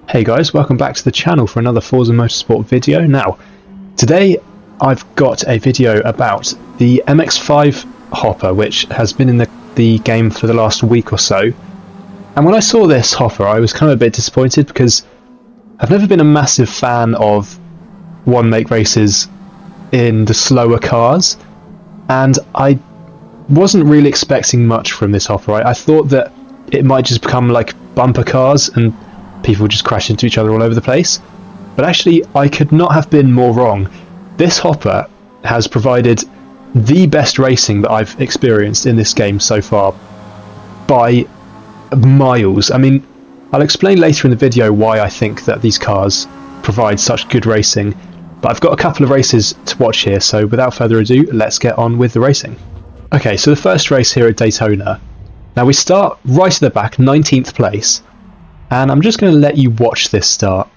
Hey guys, welcome back to the channel for another Forza Motorsport video. Now, today I've got a video about the MX-5 hopper, which has been in the game for the last week or so. And when I saw this hopper, I was kind of a bit disappointed because I've never been a massive fan of one-make races in the slower cars, and I wasn't really expecting much from this hopper. I thought that it might just become like bumper cars and people just crash into each other all over the place, but actually I could not have been more wrong. This hopper has provided the best racing that I've experienced in this game so far by miles. I mean, I'll explain later in the video why I think that these cars provide such good racing, but I've got a couple of races to watch here, so without further ado, let's get on with the racing. Okay, so the first race here at Daytona. Now we start right at the back, 19th place. And I'm just going to let you watch this start.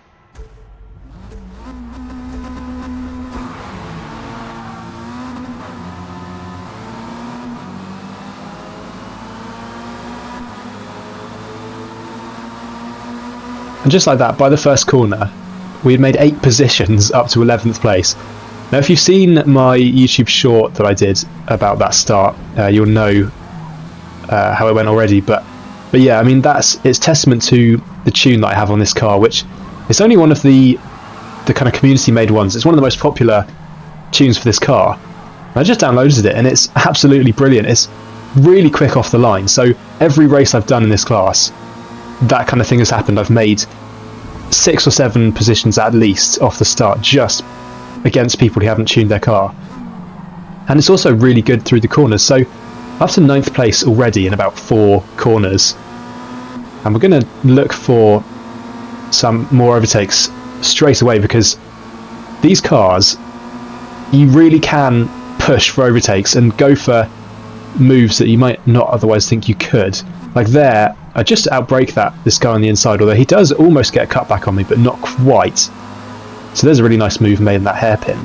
And just like that, by the first corner, we had made 8 positions up to 11th place. Now if you've seen my YouTube short that I did about that start, you'll know how it went already, but yeah, I mean, it's testament to the tune that I have on this car, which is only one of the kind of community-made ones. It's one of the most popular tunes for this car. And I just downloaded it, and it's absolutely brilliant. It's really quick off the line. So every race I've done in this class, that kind of thing has happened. I've made 6 or 7 positions at least off the start, just against people who haven't tuned their car. And it's also really good through the corners. So up to 9th place already in about 4 corners, and we're going to look for some more overtakes straight away, because these cars, you really can push for overtakes and go for moves that you might not otherwise think you could. Like there, I just outbrake this guy on the inside, although he does almost get a cutback on me, but not quite. So there's a really nice move made in that hairpin.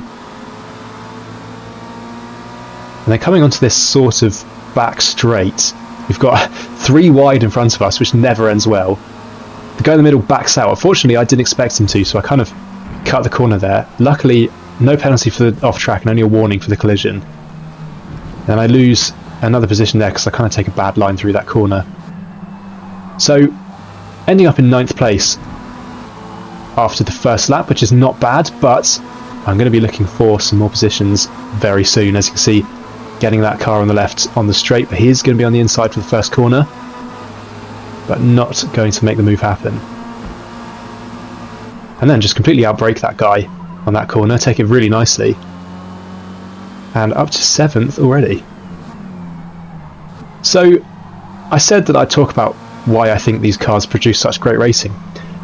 And then coming onto this sort of back straight, we've got 3 wide in front of us, which never ends well. The guy in the middle backs out. Unfortunately, I didn't expect him to, so I kind of cut the corner there. Luckily, no penalty for the off track and only a warning for the collision. And I lose another position there because I kind of take a bad line through that corner. So ending up in 9th place after the first lap, which is not bad, but I'm going to be looking for some more positions very soon. As you can see, getting that car on the left on the straight, but he is going to be on the inside for the first corner, but not going to make the move happen. And then just completely outbrake that guy on that corner, take it really nicely, and up to 7th already. So I said that I'd talk about why I think these cars produce such great racing.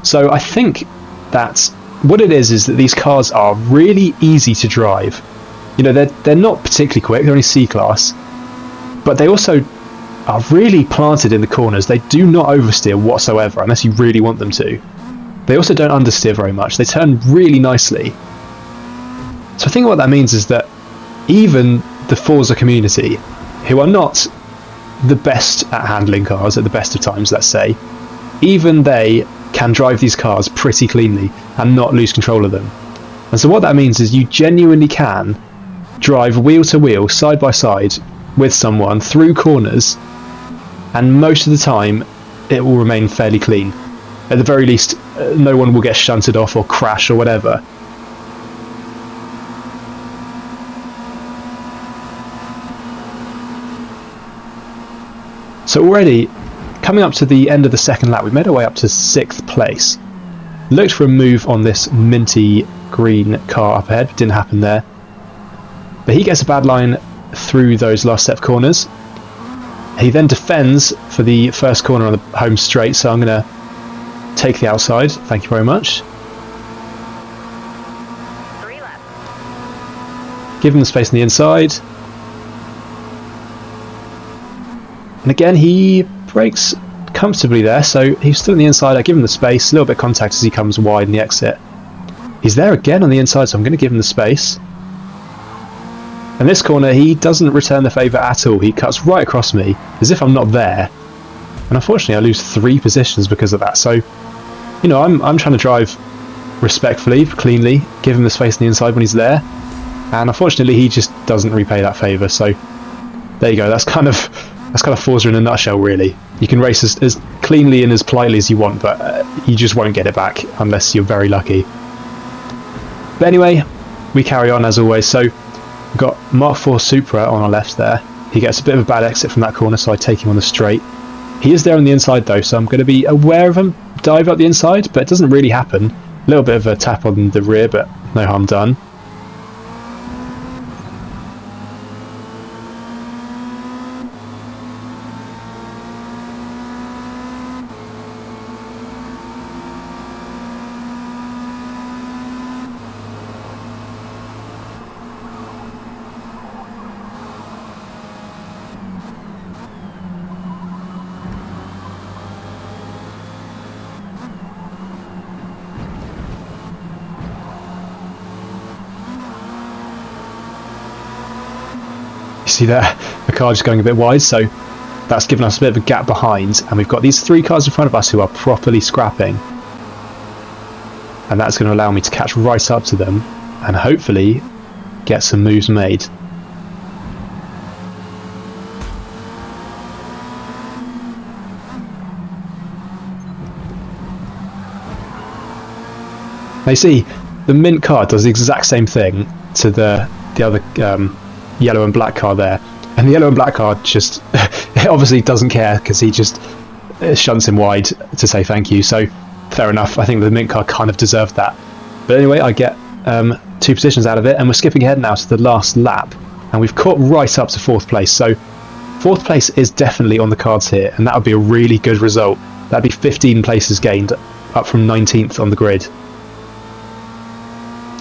So I think that what it is that these cars are really easy to drive. You know, they're not particularly quick, they're only C-class, but they also are really planted in the corners. They do not oversteer whatsoever, unless you really want them to. They also don't understeer very much. They turn really nicely. So I think what that means is that even the Forza community, who are not the best at handling cars at the best of times, let's say, even they can drive these cars pretty cleanly and not lose control of them. And so what that means is you genuinely can drive wheel to wheel, side by side with someone through corners, and most of the time it will remain fairly clean. At the very least, no one will get shunted off or crash or whatever. So already, coming up to the end of the second lap, we made our way up to 6th place. Looked for a move on this minty green car up ahead, but didn't happen there. But he gets a bad line through those last set of corners. He then defends for the first corner on the home straight, so I'm going to take the outside. Thank you very much. 3 left. Give him the space on the inside. And again, he brakes comfortably there, so he's still on the inside. I give him the space, a little bit of contact as he comes wide in the exit. He's there again on the inside, so I'm going to give him the space. And this corner, he doesn't return the favour at all. He cuts right across me, as if I'm not there. And unfortunately I lose 3 positions because of that. So you know, I'm trying to drive respectfully, cleanly, give him the space on the inside when he's there, and unfortunately he just doesn't repay that favour. So there you go. That's kind of Forza in a nutshell, really. You can race as cleanly and as politely as you want, but you just won't get it back unless you're very lucky. But anyway, we carry on as always. So we've got Mark IV Supra on our left there. He gets a bit of a bad exit from that corner, so I take him on the straight. He is there on the inside though, so I'm going to be aware of him, dive up the inside, but it doesn't really happen. A little bit of a tap on the rear, but no harm done. See there, the car just going a bit wide, so that's given us a bit of a gap behind, and we've got these 3 cars in front of us who are properly scrapping, and that's going to allow me to catch right up to them and hopefully get some moves made. Now you see, the mint car does the exact same thing to the other yellow and black car there, and the yellow and black car just obviously doesn't care because he just shunts him wide to say thank you. So fair enough, I think the mint car kind of deserved that. But anyway, I get 2 positions out of it, and we're skipping ahead now to the last lap, and we've caught right up to 4th place. So 4th place is definitely on the cards here, and that would be a really good result. That'd be 15 places gained, up from 19th on the grid.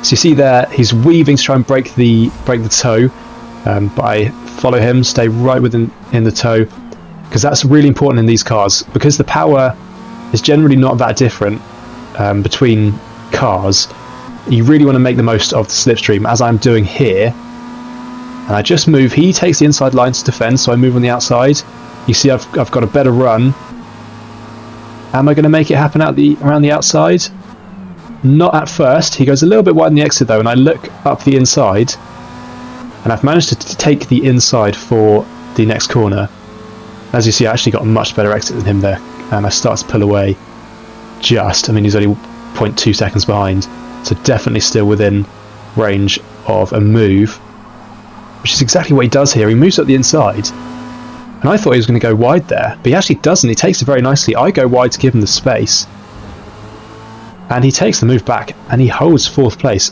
So you see there, he's weaving to try and break the toe, but I follow him, stay right within in the toe, because that's really important in these cars, because the power is generally not that different between cars. You really want to make the most of the slipstream, as I'm doing here, and I just move. He takes the inside line to defend, so I move on the outside. You see I've got a better run. Am I going to make it happen around the outside? Not at first. He goes a little bit wide in the exit though, and I look up the inside, and I've managed to take the inside for the next corner. As you see, I actually got a much better exit than him there, and I start to pull away just. I mean, he's only 0.2 seconds behind, so definitely still within range of a move, which is exactly what he does here. He moves up the inside, and I thought he was going to go wide there, but he actually doesn't. He takes it very nicely. I go wide to give him the space, and he takes the move back, and he holds 4th place.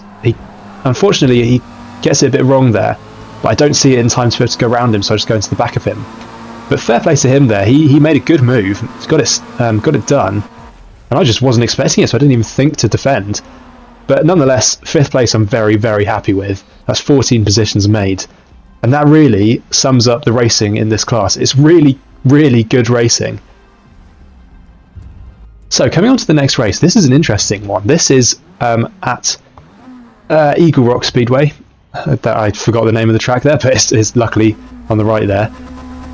Unfortunately, he gets it a bit wrong there, but I don't see it in time to be able to go around him, so I just go into the back of him. But fair play to him there. He made a good move. He's got it done, and I just wasn't expecting it, so I didn't even think to defend. But nonetheless, 5th place I'm very, very happy with. That's 14 positions made, and that really sums up the racing in this class. It's really, really good racing. So coming on to the next race, this is an interesting one. This is at Eagle Rock Speedway. I forgot the name of the track there, but it's luckily on the right there.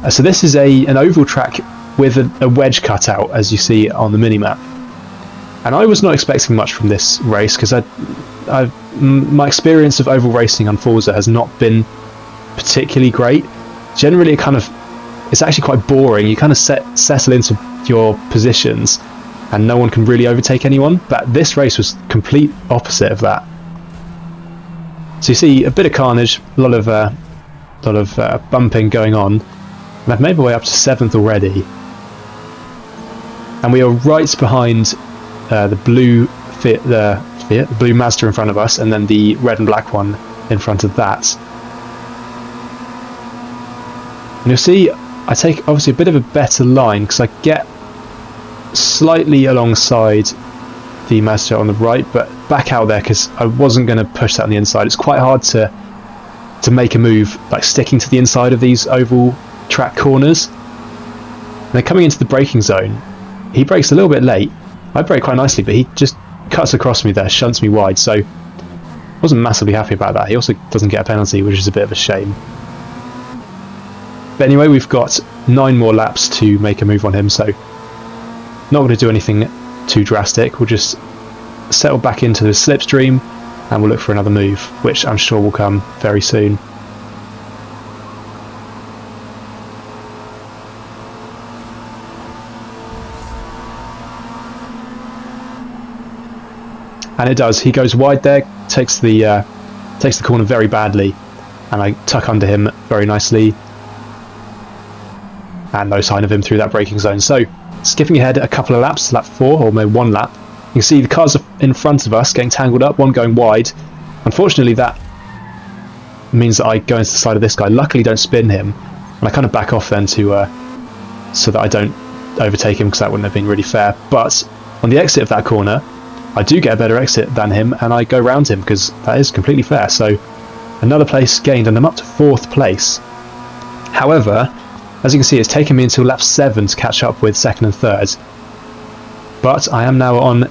So this is an oval track with a wedge cutout, as you see on the minimap. And I was not expecting much from this race, because my experience of oval racing on Forza has not been particularly great. Generally, it's actually quite boring. You kind of settle into your positions, and no one can really overtake anyone. But this race was complete opposite of that. So you see a bit of carnage, a lot of bumping going on, and I've made my way up to 7th already. And we are right behind the blue Mazda in front of us, and then the red and black one in front of that. And you'll see I take obviously a bit of a better line, because I get slightly alongside the Mazda on the right, but back out there because I wasn't going to push that on the inside. It's quite hard to make a move like sticking to the inside of these oval track corners. And then coming into the braking zone, he brakes a little bit late. I brake quite nicely, but he just cuts across me there, shunts me wide, so I wasn't massively happy about that. He also doesn't get a penalty, which is a bit of a shame. But anyway, we've got 9 more laps to make a move on him, so not going to do anything too drastic. We'll just settle back into the slipstream and we'll look for another move, which I'm sure will come very soon. And it does. He goes wide there, takes the corner very badly, and I tuck under him very nicely. And no sign of him through that braking zone. So, skipping ahead a couple of laps, lap 4, or maybe 1 lap, you can see the cars in front of us getting tangled up, one going wide. Unfortunately, that means that I go into the side of this guy. Luckily, don't spin him, and I kind of back off then to so that I don't overtake him, because that wouldn't have been really fair. But on the exit of that corner, I do get a better exit than him, and I go round him, because that is completely fair. So, another place gained, and I'm up to 4th place. However, as you can see, it's taken me until lap 7 to catch up with 2nd and 3rd. But I am now on the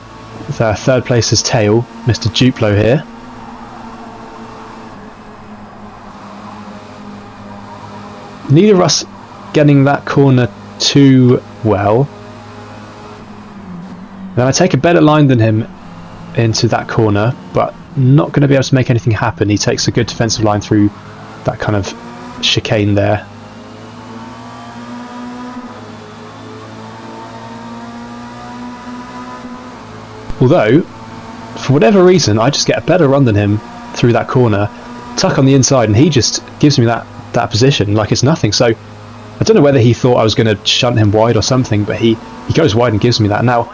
3rd place's tail, Mr. Duplo here. Neither of us getting that corner too well. Then I take a better line than him into that corner, but not going to be able to make anything happen. He takes a good defensive line through that kind of chicane there. Although, for whatever reason, I just get a better run than him through that corner, tuck on the inside, and he just gives me that position like it's nothing. So I don't know whether he thought I was going to shunt him wide or something, but he goes wide and gives me that. Now,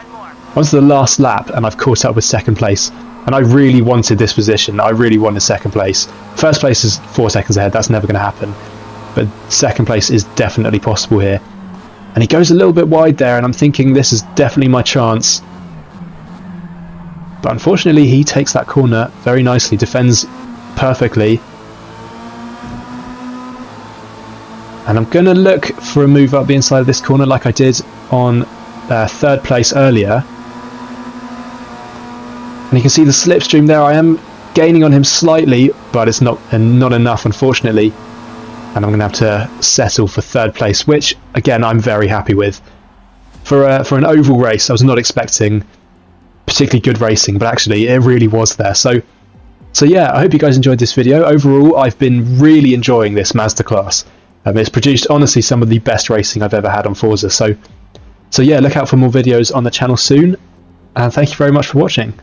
onto the last lap, and I've caught up with 2nd place, and I really wanted this position. I really wanted 2nd place. 1st place is 4 seconds ahead, that's never going to happen, but 2nd place is definitely possible here. And he goes a little bit wide there, and I'm thinking this is definitely my chance. But unfortunately, he takes that corner very nicely, defends perfectly. And I'm going to look for a move up the inside of this corner like I did on 3rd place earlier. And you can see the slipstream there. I am gaining on him slightly, but it's not enough, unfortunately. And I'm going to have to settle for 3rd place, which, again, I'm very happy with. For an oval race, I was not expecting particularly good racing, but actually it really was there. So yeah, I hope you guys enjoyed this video. Overall, I've been really enjoying this masterclass. It's produced, honestly, some of the best racing I've ever had on Forza. So yeah, look out for more videos on the channel soon, and thank you very much for watching.